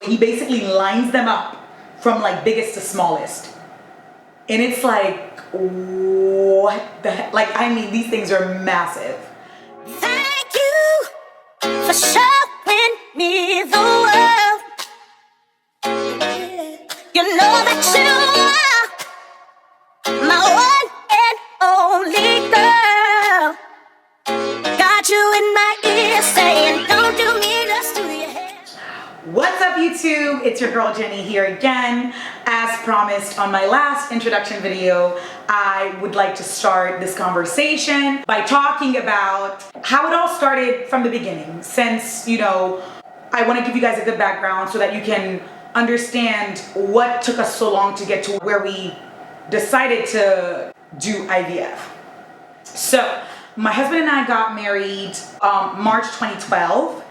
He basically lines them up from like biggest to smallest. And it's like, what the heck? Like, I mean, these things are massive. Thank you for showing me the world. You know that you are my one and only girl. Got you in my ear saying, don't do me just to your head. What's up, YouTube? It's your girl Jenny here again. As promised on my last introduction video, I would like to start this conversation by talking about how it all started from the beginning. Since, I want to give you guys a good background so that you can understand what took us so long to get to where we decided to do IVF. So, my husband and I got married March 2012.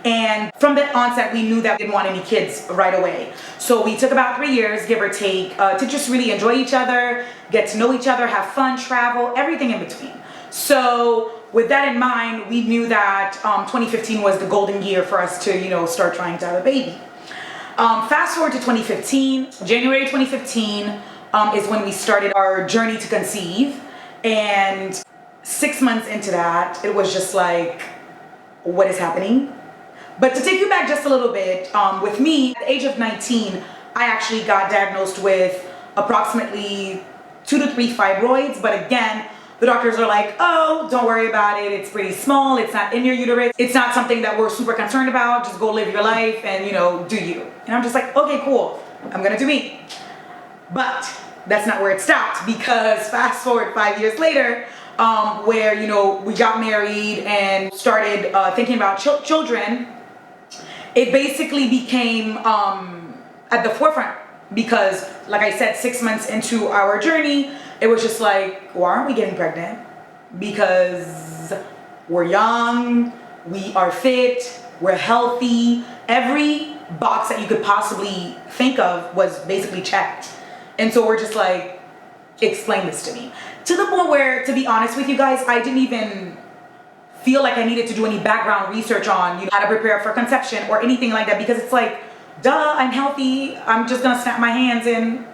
And from the onset, we knew that we didn't want any kids right away. So we took about 3 years, give or take, to just really enjoy each other, get to know each other, have fun, travel, everything in between. So with that in mind, we knew that 2015 was the golden year for us to, start trying to have a baby. Fast forward to 2015, January 2015 is when we started our journey to conceive. And 6 months into that, it was just like, what is happening? But to take you back just a little bit, with me, at the age of 19, I actually got diagnosed with approximately 2 to 3 fibroids. But again, the doctors are like, oh, don't worry about it. It's pretty small. It's not in your uterus. It's not something that we're super concerned about. Just go live your life and, do you. And I'm just like, okay, cool. I'm going to do me. But that's not where it stopped, because fast forward 5 years later, where, we got married and started thinking about children, it basically became at the forefront, because like I said, 6 months into our journey, it was just like, why aren't we getting pregnant? Because we're young, we are fit, we're healthy. Every box that you could possibly think of was basically checked. And so we're just like, explain this to me. To the point where, to be honest with you guys, I didn't even feel like I needed to do any background research on, how to prepare for conception or anything like that, because it's like, duh, I'm healthy. I'm just gonna snap my hands and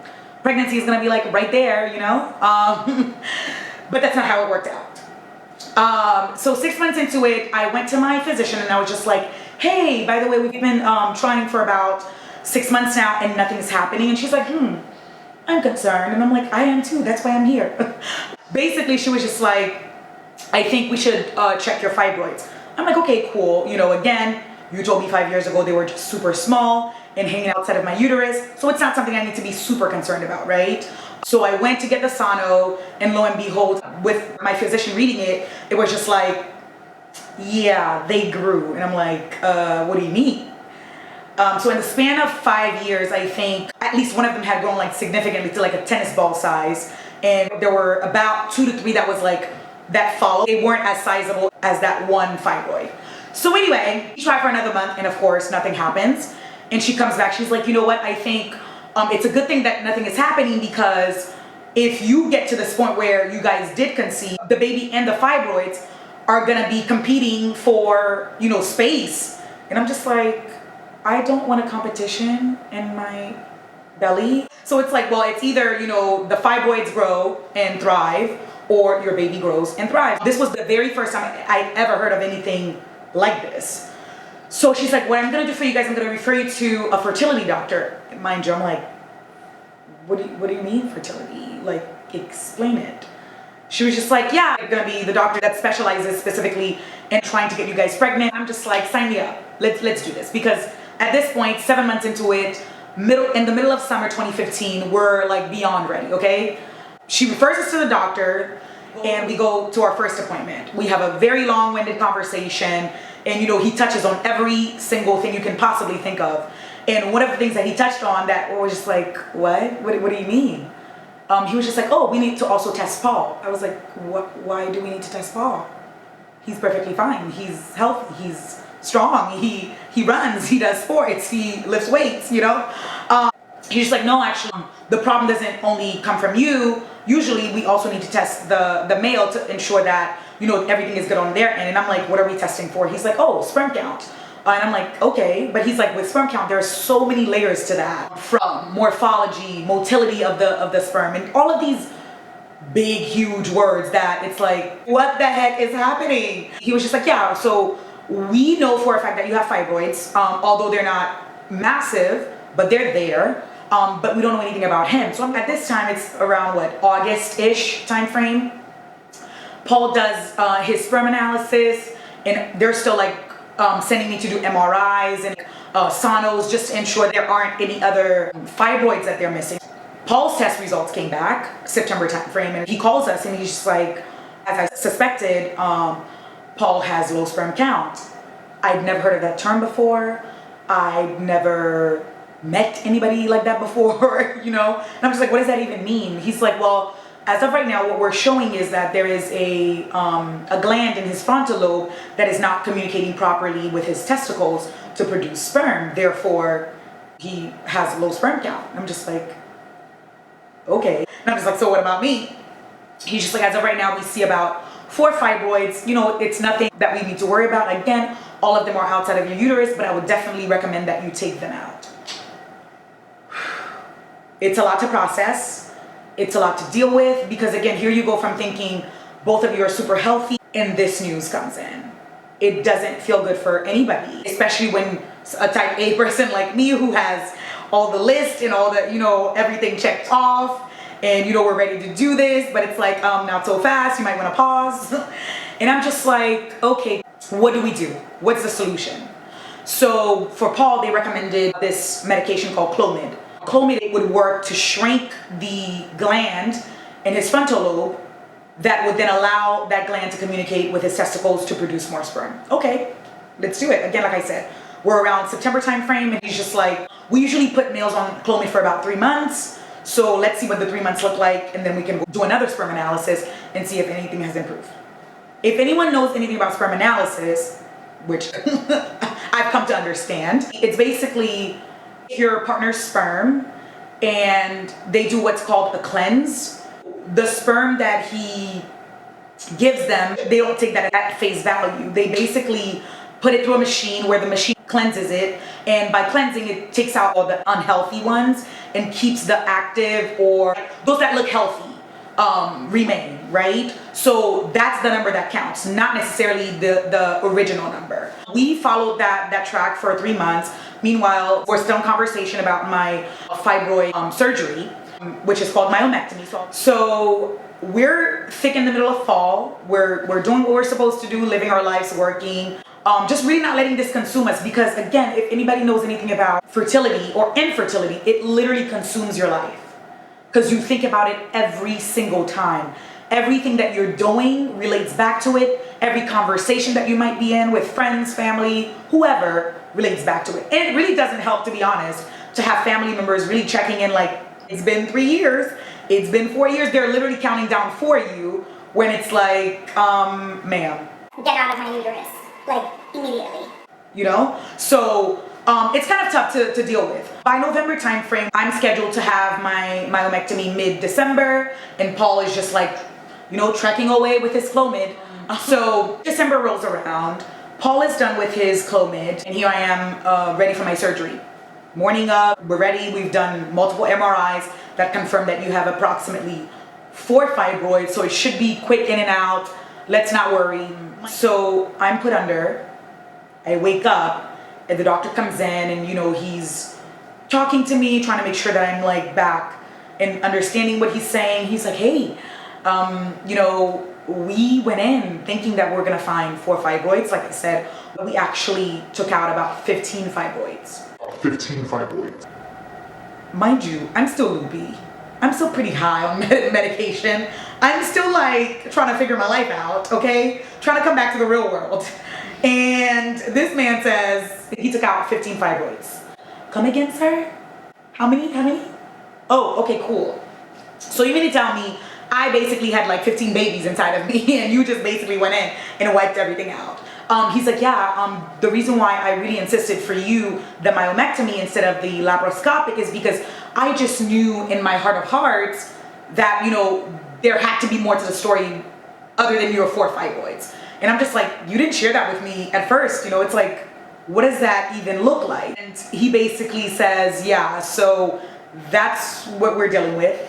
pregnancy is gonna be like right there, But that's not how it worked out. So 6 months into it, I went to my physician and I was just like, hey, by the way, we've been trying for about 6 months now and nothing's happening. And she's like, I'm concerned. And I'm like, I am too. That's why I'm here. Basically, she was just like, I think we should check your fibroids. I'm like, okay, cool. Again, you told me 5 years ago they were just super small and hanging outside of my uterus. So it's not something I need to be super concerned about, right? So I went to get the sono, and lo and behold, with my physician reading it, it was just like, yeah, they grew. And I'm like, what do you mean? So in the span of 5 years, I think at least one of them had grown like significantly to like a tennis ball size. And there were about 2 to 3 that was like, that followed. They weren't as sizable as that one fibroid. So anyway, we try for another month and of course nothing happens. And she comes back, she's like, you know what, I think it's a good thing that nothing is happening, because if you get to this point where you guys did conceive, the baby and the fibroids are gonna be competing for, space. And I'm just like, I don't want a competition in my belly. So it's like, well, it's either, the fibroids grow and thrive, or your baby grows and thrives. This was the very first time I'd ever heard of anything like this. So she's like, what I'm gonna do for you guys, I'm gonna refer you to a fertility doctor. Mind you, I'm like, what do you mean fertility? Like, explain it. She was just like, yeah, I'm gonna be the doctor that specializes specifically in trying to get you guys pregnant. I'm just like, sign me up. Let's do this. Because at this point, 7 months into it, in the middle of summer 2015, we're like beyond ready, okay? She refers us to the doctor and we go to our first appointment. We have a very long-winded conversation, and he touches on every single thing you can possibly think of. And one of the things that he touched on that was just like, what do you mean? He was just like, oh, we need to also test Paul. I was like, what? Why do we need to test Paul? He's perfectly fine. He's healthy. He's strong. He runs. He does sports. He lifts weights, He's just like, no, actually, the problem doesn't only come from you. Usually we also need to test the male to ensure that, everything is good on their end. And I'm like, what are we testing for? He's like, oh, sperm count. And I'm like, okay. But he's like, with sperm count, there are so many layers to that, from morphology, motility of the sperm, and all of these big, huge words that it's like, what the heck is happening? He was just like, yeah, so we know for a fact that you have fibroids, although they're not massive, but they're there. But we don't know anything about him. So at this time, it's around what, August-ish time frame. Paul does his sperm analysis, and they're still like sending me to do MRIs and sonos just to ensure there aren't any other fibroids that they're missing. Paul's test results came back September time frame, and he calls us and he's just like, as I suspected, Paul has low sperm count. I'd never heard of that term before. I'd never met anybody like that before, you know? And I'm just like, what does that even mean? He's like, well, as of right now, what we're showing is that there is a gland in his frontal lobe that is not communicating properly with his testicles to produce sperm. Therefore, he has low sperm count. I'm just like, okay. And I'm just like, so what about me? He's just like, as of right now, we see about 4 fibroids. You know, it's nothing that we need to worry about. Again, all of them are outside of your uterus, but I would definitely recommend that you take them out. It's a lot to process. It's a lot to deal with, because again, here you go from thinking both of you are super healthy and this news comes in. It doesn't feel good for anybody, especially when a type A person like me who has all the list and all the, you know, everything checked off, and you know, we're ready to do this, but it's like, not so fast, you might want to pause. And I'm just like, okay, what do we do? What's the solution? So for Paul, they recommended this medication called Clomid. Clomid would work to shrink the gland in his frontal lobe that would then allow that gland to communicate with his testicles to produce more sperm. Okay, let's do it. Again, like I said, we're around September time frame, and he's just like, we usually put males on Clomid for about 3 months. So let's see what the 3 months look like, and then we can do another sperm analysis and see if anything has improved. If anyone knows anything about sperm analysis, which I've come to understand, it's basically your partner's sperm, and they do what's called a cleanse. The sperm that he gives them, they don't take that at face value. They basically put it through a machine where the machine cleanses it, and by cleansing it takes out all the unhealthy ones and keeps the active, or those that look healthy, remain, right? So that's the number that counts, not necessarily the original number. We followed that track for 3 months. Meanwhile, we're still in conversation about my fibroid surgery, which is called myomectomy. So we're thick in the middle of fall. We're doing what we're supposed to do, living our lives, working. Just really not letting this consume us, because again, if anybody knows anything about fertility or infertility, it literally consumes your life, because you think about it every single time. Everything that you're doing relates back to it. Every conversation that you might be in with friends, family, whoever, relates back to it. And it really doesn't help, to be honest, to have family members really checking in like, it's been 3 years, it's been 4 years. They're literally counting down for you, when it's like, ma'am, Get out of my uterus, like immediately. You know? So it's kind of tough to deal with. By November time frame, I'm scheduled to have my myomectomy mid-December, and Paul is just like, you know, trekking away with his Clomid. So December rolls around, Paul is done with his Clomid, and here I am ready for my surgery. Morning up, we're ready. We've done multiple MRIs that confirm that you have approximately 4 fibroids, so it should be quick in and out. Let's not worry. So I'm put under. I wake up, and the doctor comes in, and you know, he's talking to me, trying to make sure that I'm like back and understanding what he's saying. He's like, hey, you know, we went in thinking that we're gonna find 4 fibroids. Like I said, we actually took out about 15 fibroids. 15 fibroids. Mind you, I'm still loopy. I'm still pretty high on medication. I'm still like trying to figure my life out, okay? Trying to come back to the real world. And this man says he took out 15 fibroids. Come again, sir? How many? Oh, okay, cool. So you mean to tell me I basically had like 15 babies inside of me, and you just basically went in and wiped everything out? He's like, yeah, the reason why I really insisted for you the myomectomy instead of the laparoscopic is because I just knew in my heart of hearts that, you know, there had to be more to the story other than your 4 fibroids. And I'm just like, you didn't share that with me at first. You know, it's like, what does that even look like? And he basically says, yeah, so that's what we're dealing with.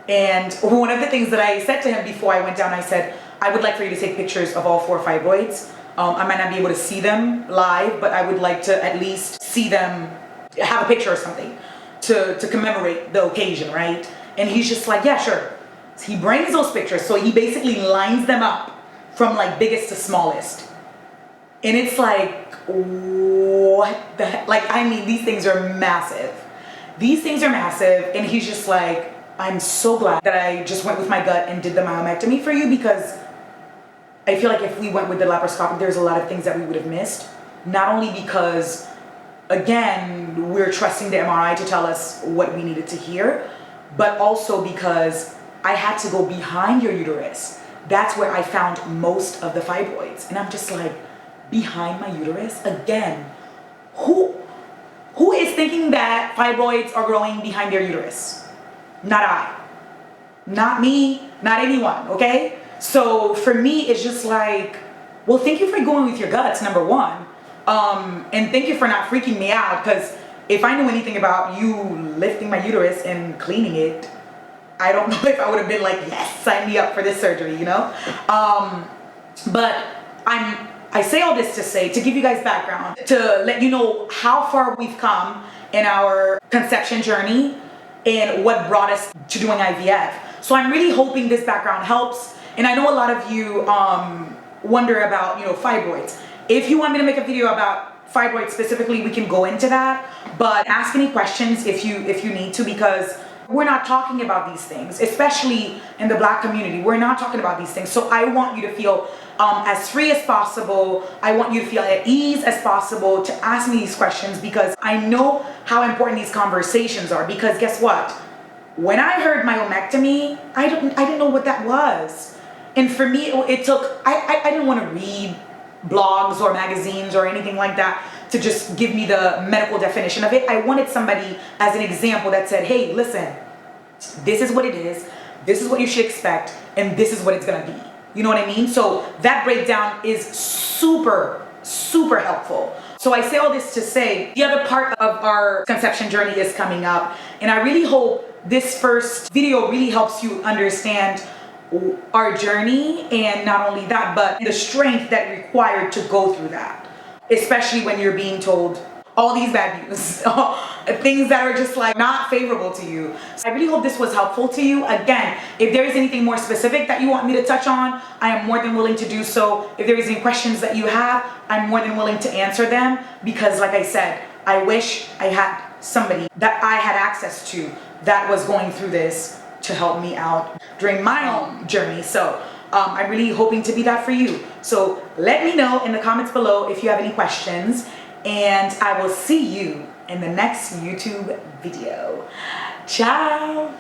And one of the things that I said to him before I went down, I said, I would like for you to take pictures of all 4 fibroids. I might not be able to see them live, but I would like to at least see them, have a picture or something to commemorate the occasion, right? And he's just like, yeah, sure. So he brings those pictures. So he basically lines them up from like biggest to smallest. And it's like, what the heck? Like, I mean, these things are massive. These things are massive. And he's just like, I'm so glad that I just went with my gut and did the myomectomy for you, because I feel like if we went with the laparoscopic, there's a lot of things that we would have missed. Not only because, again, we're trusting the MRI to tell us what we needed to hear, but also because I had to go behind your uterus. That's where I found most of the fibroids. And I'm just like, behind my uterus? Again, who is thinking that fibroids are growing behind their uterus? Not I. Not me, not anyone, okay? So for me, it's just like, well, thank you for going with your guts, number one. And thank you for not freaking me out, because if I knew anything about you lifting my uterus and cleaning it, I don't know if I would have been like, yes, sign me up for this surgery, you know? But I say all this to say, to give you guys background, to let you know how far we've come in our conception journey and what brought us to doing IVF. So I'm really hoping this background helps. And I know a lot of you wonder about, fibroids. If you want me to make a video about fibroids specifically, we can go into that. But ask any questions if you need to, because we're not talking about these things, especially in the Black community. We're not talking about these things. So I want you to feel as free as possible. I want you to feel at ease as possible to ask me these questions, because I know how important these conversations are. Because guess what? When I heard myomectomy, I didn't know what that was. And for me, it took, I didn't want to read blogs or magazines or anything like that to just give me the medical definition of it. I wanted somebody as an example that said, hey, listen, this is what it is, this is what you should expect, and this is what it's gonna be. You know what I mean? So that breakdown is super, super helpful. So I say all this to say, the other part of our conception journey is coming up, and I really hope this first video really helps you understand our journey, and not only that, but the strength that required to go through that, especially when you're being told all these bad news, things that are just like not favorable to you. So I really hope this was helpful to you. Again, if there is anything more specific that you want me to touch on, I am more than willing to do so. If there is any questions that you have, I'm more than willing to answer them, because like I said, I wish I had somebody that I had access to that was going through this to help me out during my own journey. So I'm really hoping to be that for you. So let me know in the comments below if you have any questions, and I will see you in the next YouTube video. Ciao.